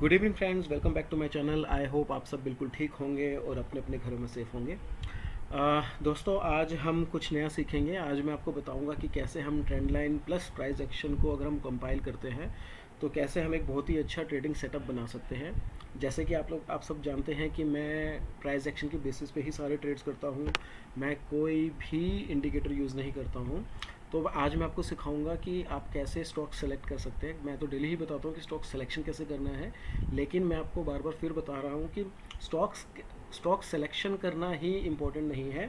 Good evening friends, welcome back to my channel. I hope आप सब बिल्कुल ठीक होंगे और अपने अपने घरों में सेफ होंगे। दोस्तों, आज हम कुछ नया सीखेंगे। आज मैं आपको बताऊंगा कि कैसे हम trend line plus price action को अगर हम कंपाइल करते हैं तो कैसे हम एक बहुत ही अच्छा ट्रेडिंग सेटअप बना सकते हैं। जैसे कि आप सब जानते हैं कि मैं प्राइस एक्शन की बेसिस पे ही सारे ट्रेड्स करता हूँ। मैं कोई भी इंडिकेटर यूज़ नहीं करता हूँ। तो आज मैं आपको सिखाऊंगा कि आप कैसे स्टॉक सेलेक्ट कर सकते हैं। मैं तो डेली ही बताता हूँ कि स्टॉक सिलेक्शन कैसे करना है, लेकिन मैं आपको बार बार फिर बता रहा हूँ कि स्टॉक सिलेक्शन करना ही इम्पोर्टेंट नहीं है।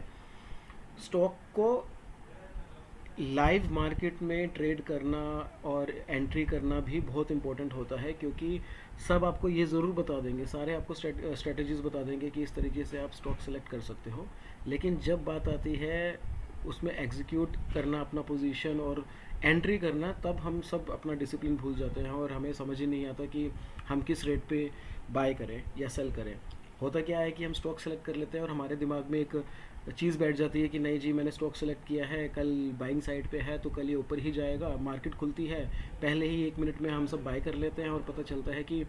स्टॉक को लाइव मार्केट में ट्रेड करना और एंट्री करना भी बहुत इंपॉर्टेंट होता है, क्योंकि सब आपको ये ज़रूर बता देंगे, सारे आपको स्ट्रेटजीज बता देंगे कि इस तरीके से आप स्टॉक सेलेक्ट कर सकते हो। लेकिन जब बात आती है उसमें एग्जीक्यूट करना अपना पोजीशन और एंट्री करना, तब हम सब अपना डिसिप्लिन भूल जाते हैं और हमें समझ ही नहीं आता कि हम किस रेट पे बाय करें या सेल करें। होता क्या है कि हम स्टॉक सेलेक्ट कर लेते हैं और हमारे दिमाग में एक चीज़ बैठ जाती है कि नहीं जी, मैंने स्टॉक सेलेक्ट किया है, कल बाइंग साइड पे है तो कल ये ऊपर ही जाएगा। मार्केट खुलती है, पहले ही 1 मिनट में हम सब बाय कर लेते हैं और पता चलता है कि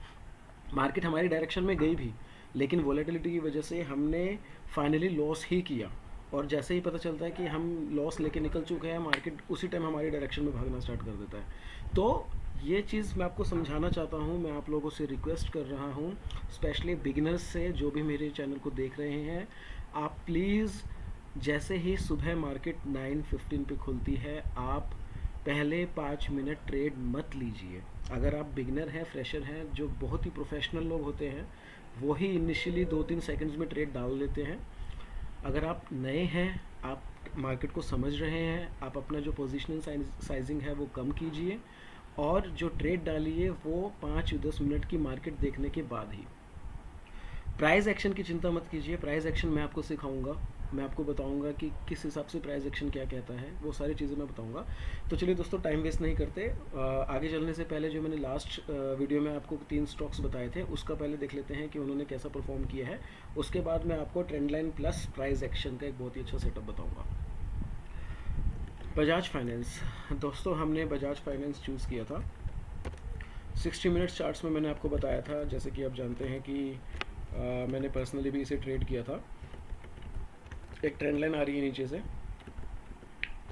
मार्केट हमारी डायरेक्शन में गई भी, लेकिन वॉलेटिलिटी की वजह से हमने फाइनली लॉस ही किया। और जैसे ही पता चलता है कि हम लॉस लेके निकल चुके हैं, मार्केट उसी टाइम हमारी डायरेक्शन में भागना स्टार्ट कर देता है। तो ये चीज़ मैं आपको समझाना चाहता हूँ, मैं आप लोगों से रिक्वेस्ट कर रहा हूँ, स्पेशली बिगिनर्स से जो भी मेरे चैनल को देख रहे हैं। आप प्लीज़, जैसे ही सुबह मार्केट 9:15 पे खुलती है, आप पहले 5 मिनट ट्रेड मत लीजिए। अगर आप बिगनर हैं, फ्रेशर हैं, जो बहुत ही प्रोफेशनल लोग होते हैं वो ही इनिशियली 2-3 सेकंड्स में ट्रेड डाल लेते हैं। अगर आप नए हैं, आप मार्केट को समझ रहे हैं, आप अपना जो पोजिशनल साइजिंग है वो कम कीजिए और जो ट्रेड डालिए वो 5-10 मिनट की मार्केट देखने के बाद ही। प्राइस एक्शन की चिंता मत कीजिए, प्राइस एक्शन मैं आपको सिखाऊंगा। मैं आपको बताऊंगा कि किस हिसाब से प्राइस एक्शन क्या कहता है, वो सारी चीज़ें मैं बताऊंगा। तो चलिए दोस्तों, टाइम वेस्ट नहीं करते, आगे चलने से पहले जो मैंने लास्ट वीडियो में आपको 3 स्टॉक्स बताए थे उसका पहले देख लेते हैं कि उन्होंने कैसा परफॉर्म किया है। उसके बाद मैं आपको trend line plus price action का एक बहुत ही अच्छा सेटअप बताऊँगा। बजाज फाइनेंस। दोस्तों, हमने बजाज फाइनेंस चूज़ किया था। 60 मिनट्स चार्ट्स में मैंने आपको बताया था, जैसे कि आप जानते हैं कि मैंने पर्सनली भी इसे ट्रेड किया था। एक ट्रेंड लाइन आ रही है नीचे से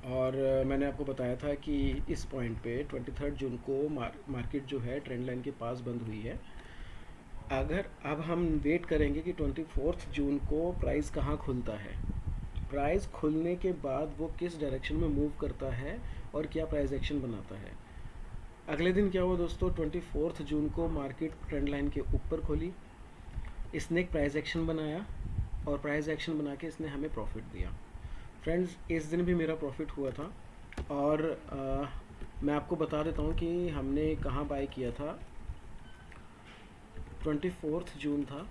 और मैंने आपको बताया था कि इस पॉइंट पे 23 जून को मार्केट जो है ट्रेंड लाइन के पास बंद हुई है। अगर अब हम वेट करेंगे कि 24 जून को प्राइस कहाँ खुलता है, प्राइस खुलने के बाद वो किस डायरेक्शन में मूव करता है और क्या प्राइस एक्शन बनाता है। अगले दिन क्या हुआ दोस्तों, 24 जून को मार्केट ट्रेंड लाइन के ऊपर खुली, इसने एक प्राइस एक्शन बनाया और प्राइस एक्शन बना के इसने हमें प्रॉफिट दिया। फ्रेंड्स, इस दिन भी मेरा प्रॉफिट हुआ था और मैं आपको बता देता हूँ कि हमने कहाँ बाय किया था। 24 जून था।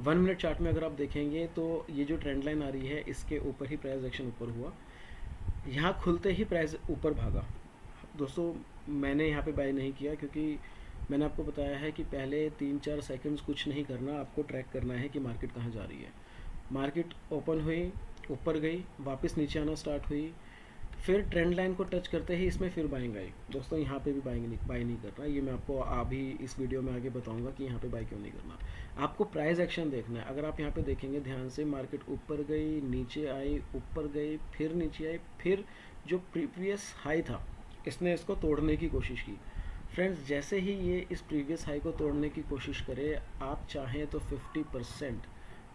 1 मिनट चार्ट में अगर आप देखेंगे तो ये जो ट्रेंड लाइन आ रही है इसके ऊपर ही प्राइस एक्शन ऊपर हुआ, यहाँ खुलते ही प्राइस ऊपर भागा। दोस्तों, मैंने यहाँ पे बाय नहीं किया, क्योंकि मैंने आपको बताया है कि पहले 3-4 सेकंड्स कुछ नहीं करना, आपको ट्रैक करना है कि मार्केट कहाँ जा रही है। मार्केट ओपन हुई, ऊपर गई, वापस नीचे आना स्टार्ट हुई, फिर ट्रेंड लाइन को टच करते ही इसमें फिर बाइंग आई। दोस्तों, यहाँ पे भी बाई नहीं करना, ये मैं आपको अभी इस वीडियो में आगे बताऊंगा कि यहाँ पे बाई क्यों नहीं करना। आपको प्राइस एक्शन देखना है। अगर आप यहाँ पे देखेंगे ध्यान से, मार्केट ऊपर गई, नीचे आई, ऊपर गई, फिर नीचे आई, फिर जो प्रीवियस हाई था इसने इसको तोड़ने की कोशिश की। फ्रेंड्स, जैसे ही ये इस प्रीवियस हाई को तोड़ने की कोशिश करे, आप चाहें तो 50%,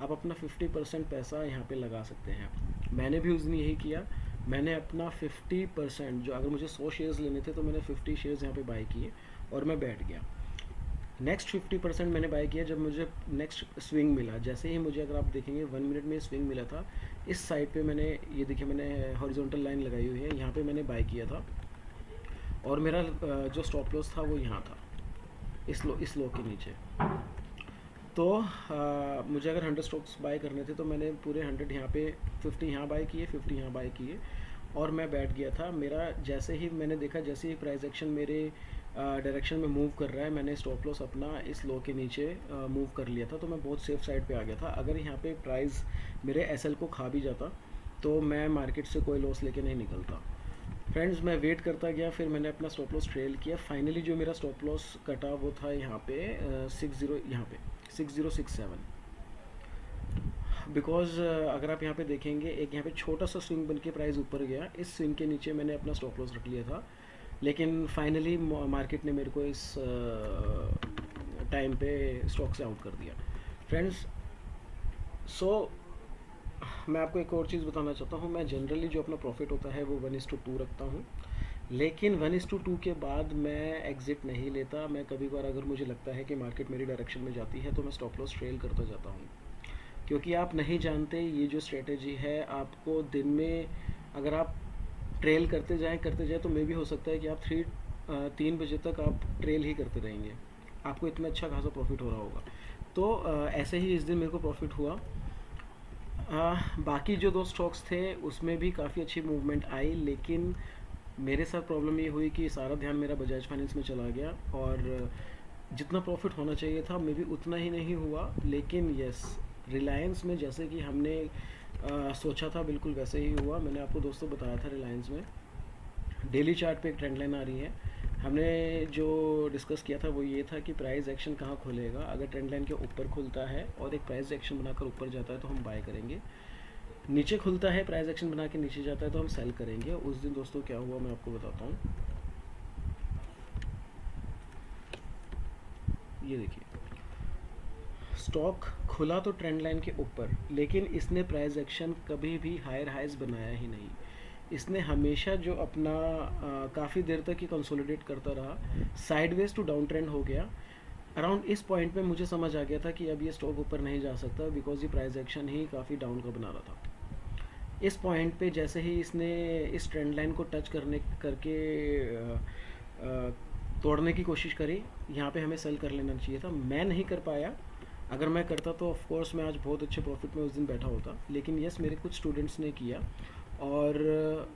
आप अपना 50% पैसा यहाँ पे लगा सकते हैं। मैंने भी उस दिन यही किया। मैंने अपना 50%, जो अगर मुझे 100 शेयर्स लेने थे तो मैंने 50 शेयर्स यहाँ पे बाय किए और मैं बैठ गया। नेक्स्ट 50% मैंने बाय किया जब मुझे नेक्स्ट स्विंग मिला। जैसे ही मुझे, अगर आप देखेंगे 1 मिनट में स्विंग मिला था, इस साइड पे मैंने, ये देखिए मैंने हॉरिजॉन्टल लाइन लगाई हुई है, यहाँ पे मैंने बाय किया था और मेरा जो स्टॉप लॉस था वो यहाँ था, इस लो के नीचे। तो मुझे अगर 100 स्टॉक्स बाय करने थे तो मैंने पूरे 100 यहाँ पे, 50 यहाँ बाय किए, 50 यहाँ बाय किए और मैं बैठ गया था। मेरा जैसे ही मैंने देखा, जैसे ही प्राइस एक्शन मेरे डायरेक्शन में मूव कर रहा है, मैंने स्टॉप लॉस अपना इस लो के नीचे मूव कर लिया था, तो मैं बहुत सेफ साइड पे आ गया था। अगर यहाँ पे प्राइस मेरे एसएल को खा भी जाता तो मैं मार्केट से कोई लॉस लेके नहीं निकलता। फ्रेंड्स मैं वेट करता गया, फिर मैंने अपना स्टॉप लॉस ट्रेल किया। फाइनली जो मेरा स्टॉप लॉस कटा वो था यहाँ पे 60, यहाँ पे 6067। बिकॉज अगर आप यहाँ पे देखेंगे, एक यहाँ पे छोटा सा स्विंग बन के प्राइस ऊपर गया, इस स्विंग के नीचे मैंने अपना स्टॉप लॉस रख लिया था। लेकिन फाइनली मार्केट ने मेरे को इस टाइम पे स्टॉक से आउट कर दिया फ्रेंड्स। सो मैं आपको एक और चीज़ बताना चाहता हूँ, मैं जनरली जो अपना प्रॉफिट होता है वो 1:2 रखता हूँ, लेकिन 1:2 के बाद मैं एग्ज़िट नहीं लेता। मैं कभी बार अगर मुझे लगता है कि मार्केट मेरी डायरेक्शन में जाती है तो मैं स्टॉप लॉस ट्रेल करता जाता हूँ, क्योंकि आप नहीं जानते ये जो स्ट्रेटजी है आपको दिन में अगर आप ट्रेल करते जाएं तो मे भी हो सकता है कि आप 3 बजे तक आप ट्रेल ही करते रहेंगे, आपको इतना अच्छा खासा प्रॉफिट हो रहा होगा। तो ऐसे ही इस दिन मेरे को प्रॉफिट हुआ। बाकी जो 2 स्टॉक्स थे उसमें भी काफ़ी अच्छी मूवमेंट आई, लेकिन मेरे साथ प्रॉब्लम ये हुई कि सारा ध्यान मेरा बजाज फाइनेंस में चला गया और जितना प्रॉफिट होना चाहिए था मे भी उतना ही नहीं हुआ। लेकिन यस, रिलायंस में जैसे कि हमने सोचा था बिल्कुल वैसे ही हुआ। मैंने आपको दोस्तों बताया था रिलायंस में डेली चार्ट पे एक ट्रेंड लाइन आ रही है। हमने जो डिस्कस किया था वो ये था कि प्राइस एक्शन कहाँ खुलेगा, अगर ट्रेंड लाइन के ऊपर खुलता है और एक प्राइस एक्शन बनाकर ऊपर जाता है तो हम बाय करेंगे, नीचे खुलता है प्राइस एक्शन बना के नीचे जाता है तो हम सेल करेंगे। उस दिन दोस्तों क्या हुआ मैं आपको बताता हूँ। ये देखिए, स्टॉक खुला तो ट्रेंड लाइन के ऊपर, लेकिन इसने प्राइस एक्शन कभी भी हायर हाइज बनाया ही नहीं। इसने हमेशा जो अपना काफ़ी देर तक ही कंसोलिडेट करता रहा, साइडवेज टू डाउन ट्रेंड हो गया। अराउंड इस पॉइंट पे मुझे समझ आ गया था कि अब ये स्टॉक ऊपर नहीं जा सकता, बिकॉज ये प्राइस एक्शन ही काफ़ी डाउन का बना रहा था। इस पॉइंट पे जैसे ही इसने इस ट्रेंड लाइन को टच करके तोड़ने की कोशिश करी, यहाँ पे हमें सेल कर लेना चाहिए था। मैं नहीं कर पाया, अगर मैं करता तो ऑफ कोर्स मैं आज बहुत अच्छे प्रॉफिट में उस दिन बैठा होता। लेकिन यस, मेरे कुछ स्टूडेंट्स ने किया और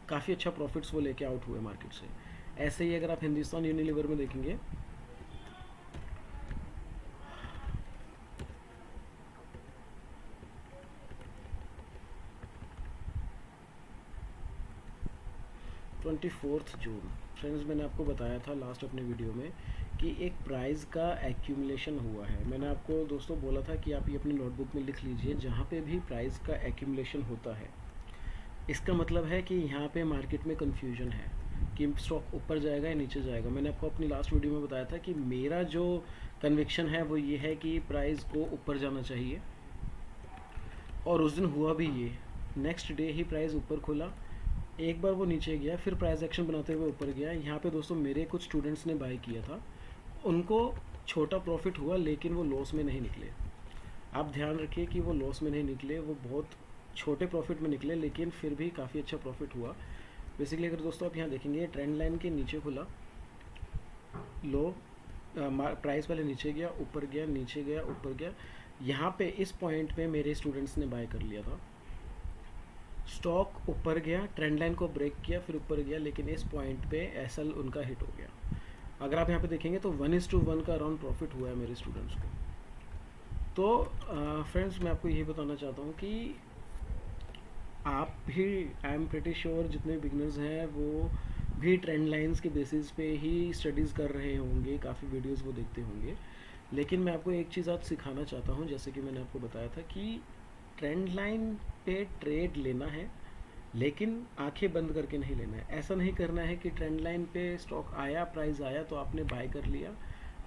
काफ़ी अच्छा प्रॉफिट्स वो लेके आउट हुए मार्केट से। ऐसे ही अगर आप हिंदुस्तान यूनिलीवर में देखेंगे, ट्वेंटी 4 जून फ्रेंड्स, मैंने आपको बताया था लास्ट अपने वीडियो में कि एक प्राइस का एक्यूमुलेशन हुआ है। मैंने आपको दोस्तों बोला था कि आप ये अपनी नोटबुक में लिख लीजिए, जहाँ पे भी प्राइस का एक्यूमुलेशन होता है इसका मतलब है कि यहाँ पे मार्केट में कन्फ्यूजन है कि स्टॉक ऊपर जाएगा या नीचे जाएगा। मैंने आपको अपनी लास्ट वीडियो में बताया था कि मेरा जो कन्विक्शन है वो ये है कि प्राइस को ऊपर जाना चाहिए, और उस दिन हुआ भी ये। नेक्स्ट डे ही प्राइस ऊपर खुला, एक बार वो नीचे गया, फिर प्राइस एक्शन बनाते हुए ऊपर गया। यहाँ पे दोस्तों मेरे कुछ स्टूडेंट्स ने बाय किया था, उनको छोटा प्रॉफिट हुआ लेकिन वो लॉस में नहीं निकले। आप ध्यान रखिए कि वो लॉस में नहीं निकले, वो बहुत छोटे प्रॉफिट में निकले, लेकिन फिर भी काफ़ी अच्छा प्रॉफिट हुआ। बेसिकली अगर दोस्तों आप यहाँ देखेंगे, ट्रेंड लाइन के नीचे खुला, लो प्राइस पहले नीचे गया, ऊपर गया, नीचे गया, ऊपर गया। यहाँ पे इस पॉइंट पे मेरे स्टूडेंट्स ने बाय कर लिया था। स्टॉक ऊपर गया, ट्रेंड लाइन को ब्रेक किया, फिर ऊपर गया, लेकिन इस पॉइंट पे एसएल उनका हिट हो गया। अगर आप यहाँ पे देखेंगे तो 1:1 का अराउंड प्रॉफिट हुआ है मेरे स्टूडेंट्स को। तो फ्रेंड्स मैं आपको यही बताना चाहता हूँ कि आप भी, आई एम प्रिटी श्योर जितने बिगनर्स हैं वो भी ट्रेंड लाइंस के बेसिस पे ही स्टडीज़ कर रहे होंगे, काफ़ी वीडियोस वो देखते होंगे। लेकिन मैं आपको एक चीज़ आज सिखाना चाहता हूँ, जैसे कि मैंने आपको बताया था कि ट्रेंड लाइन पे ट्रेड लेना है, लेकिन आंखें बंद करके नहीं लेना है। ऐसा नहीं करना है कि ट्रेंड लाइन पे स्टॉक आया, प्राइस आया तो आपने बाय कर लिया,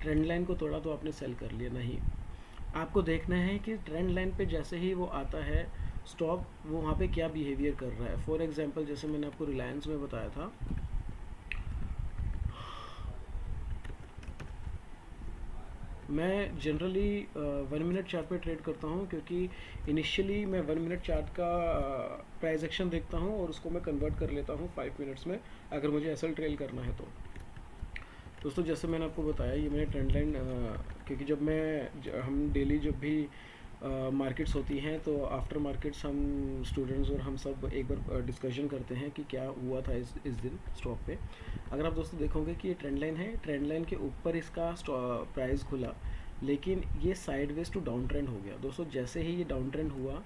ट्रेंड लाइन को तोड़ा तो आपने सेल कर लिया। नहीं, आपको देखना है कि ट्रेंड लाइन पे जैसे ही वो आता है स्टॉक, वो वहाँ पे क्या बिहेवियर कर रहा है। फॉर एग्जांपल जैसे मैंने आपको रिलायंस में बताया था, मैं जनरली 1 मिनट चार्ट पे ट्रेड करता हूँ, क्योंकि इनिशियली मैं 1 मिनट चार्ट का प्राइस एक्शन देखता हूँ और उसको मैं कन्वर्ट कर लेता हूँ 5 मिनट्स में, अगर मुझे एसएल ट्रेल करना है तो। दोस्तों जैसे मैंने आपको बताया, ये मैंने ट्रेंड लाइन, क्योंकि जब हम डेली जब भी मार्केट्स होती हैं तो आफ्टर मार्केट्स हम स्टूडेंट्स और हम सब एक बार डिस्कशन करते हैं कि क्या हुआ था इस दिन स्टॉक पे। अगर आप दोस्तों देखोगे कि ये ट्रेंड लाइन है, ट्रेंड लाइन के ऊपर इसका प्राइस खुला, लेकिन ये साइडवेज टू डाउन ट्रेंड हो गया। दोस्तों जैसे ही ये डाउन ट्रेंड हुआ,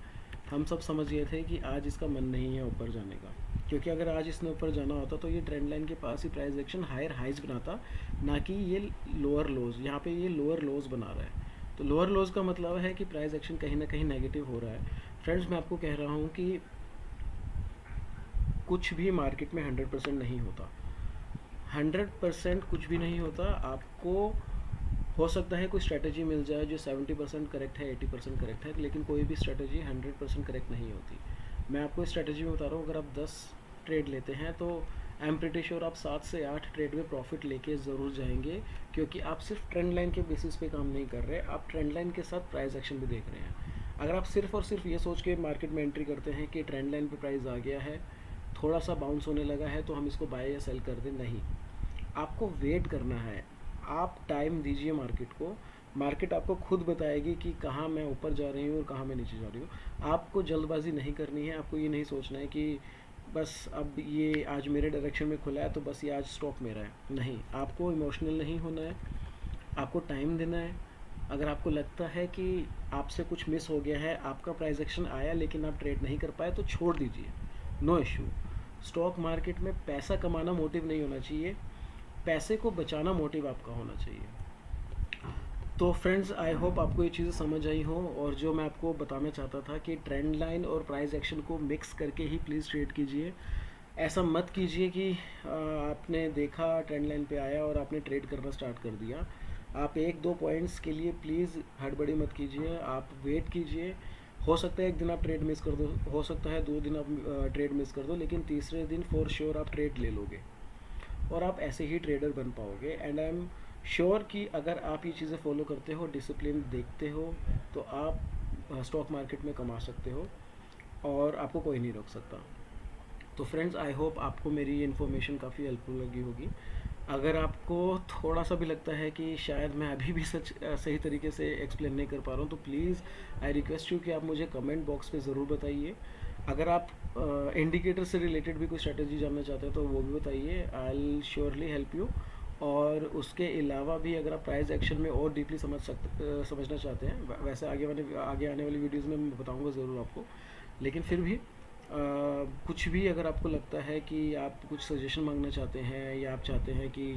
हम सब समझ गए थे कि आज इसका मन नहीं है ऊपर जाने का, क्योंकि अगर आज इसने ऊपर जाना होता तो ये ट्रेंड लाइन के पास ही प्राइस एक्शन हायर हाइज बनाता, ना कि ये लोअर लोज। यहाँ पे ये लोअर लोज बना रहा है, तो लोअर लोज का मतलब है कि प्राइस एक्शन कहीं ना कहीं नेगेटिव हो रहा है। फ्रेंड्स, मैं आपको कह रहा हूँ कि कुछ भी मार्केट में 100% नहीं होता, 100% कुछ भी नहीं होता। आपको हो सकता है कोई स्ट्रेटजी मिल जाए जो 70% करेक्ट है, 80% करेक्ट है, लेकिन कोई भी स्ट्रेटजी 100% करेक्ट नहीं होती। मैं आपको इस स्ट्रेटजी में बता रहा हूँ, अगर आप 10 ट्रेड लेते हैं तो आई एम प्रिटी श्योर आप 7 से 8 ट्रेड में प्रॉफिट लेके ज़रूर जाएंगे, क्योंकि आप सिर्फ ट्रेंड लाइन के बेसिस पे काम नहीं कर रहे, आप ट्रेंड लाइन के साथ प्राइस एक्शन भी देख रहे हैं। अगर आप सिर्फ और सिर्फ ये सोच के मार्केट में एंट्री करते हैं कि ट्रेंड लाइन पे प्राइस आ गया है, थोड़ा सा बाउंस होने लगा है तो हम इसको बाय या सेल कर दें, नहीं, आपको वेट करना है। आप टाइम दीजिए मार्केट को, मार्केट आपको खुद बताएगी कि कहाँ मैं ऊपर जा रही हूँ और कहाँ मैं नीचे जा रही हूँ। आपको जल्दबाजी नहीं करनी है, आपको ये नहीं सोचना है कि बस अब ये आज मेरे डायरेक्शन में खुला है तो बस ये आज स्टॉक मेरा है। नहीं, आपको इमोशनल नहीं होना है, आपको टाइम देना है। अगर आपको लगता है कि आपसे कुछ मिस हो गया है, आपका प्राइस एक्शन आया लेकिन आप ट्रेड नहीं कर पाए, तो छोड़ दीजिए, नो इशू। स्टॉक मार्केट में पैसा कमाना मोटिव नहीं होना चाहिए, पैसे को बचाना मोटिव आपका होना चाहिए। तो फ्रेंड्स, आई होप आपको ये चीज़ें समझ आई हो, और जो मैं आपको बताना चाहता था कि ट्रेंड लाइन और प्राइस एक्शन को मिक्स करके ही प्लीज़ ट्रेड कीजिए। ऐसा मत कीजिए कि आपने देखा ट्रेंड लाइन पे आया और आपने ट्रेड करना स्टार्ट कर दिया। आप 1-2 पॉइंट्स के लिए प्लीज़ हड़बड़ी मत कीजिए, आप वेट कीजिए। हो सकता है एक दिन आप ट्रेड मिस कर दो, हो सकता है 2 दिन आप ट्रेड मिस कर दो, लेकिन तीसरे दिन फॉर श्योर आप ट्रेड ले लोगे और आप ऐसे ही ट्रेडर बन पाओगे। एंड आई एम श्योर कि अगर आप ये चीज़ें फॉलो करते हो, डिसिप्लिन देखते हो, तो आप स्टॉक मार्केट में कमा सकते हो और आपको कोई नहीं रोक सकता। तो फ्रेंड्स, आई होप आपको मेरी इन्फॉर्मेशन काफ़ी हेल्पफुल लगी होगी। अगर आपको थोड़ा सा भी लगता है कि शायद मैं अभी भी सही तरीके से एक्सप्लेन नहीं कर पा रहा हूँ, तो प्लीज़ आई रिक्वेस्ट यू कि आप मुझे कमेंट बॉक्स पे ज़रूर बताइए। अगर आप इंडिकेटर से रिलेटेड भी कोई स्ट्रेटजी जानना चाहते हैं तो वो भी बताइए, I will surely help you. और उसके अलावा भी अगर आप प्राइस एक्शन में और डीपली समझना चाहते हैं, वैसे आगे आने वाली वीडियोज़ में मैं बताऊँगा ज़रूर आपको, लेकिन फिर भी कुछ भी अगर आपको लगता है कि आप कुछ सजेशन मांगना चाहते हैं, या आप चाहते हैं कि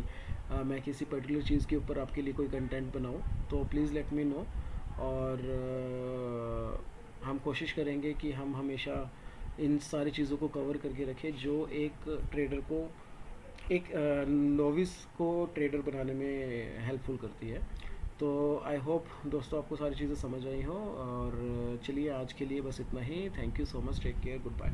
मैं किसी पर्टिकुलर चीज़ के ऊपर आपके लिए कोई कंटेंट बनाऊं, तो प्लीज़ लेट मी नो। और हम कोशिश करेंगे कि हम हमेशा इन सारी चीज़ों को कवर करके रखें जो एक ट्रेडर को, एक नोविस को ट्रेडर बनाने में हेल्पफुल करती है। तो आई होप दोस्तों आपको सारी चीज़ें समझ आई हो, और चलिए आज के लिए बस इतना ही। Thank you so much, take care, good bye.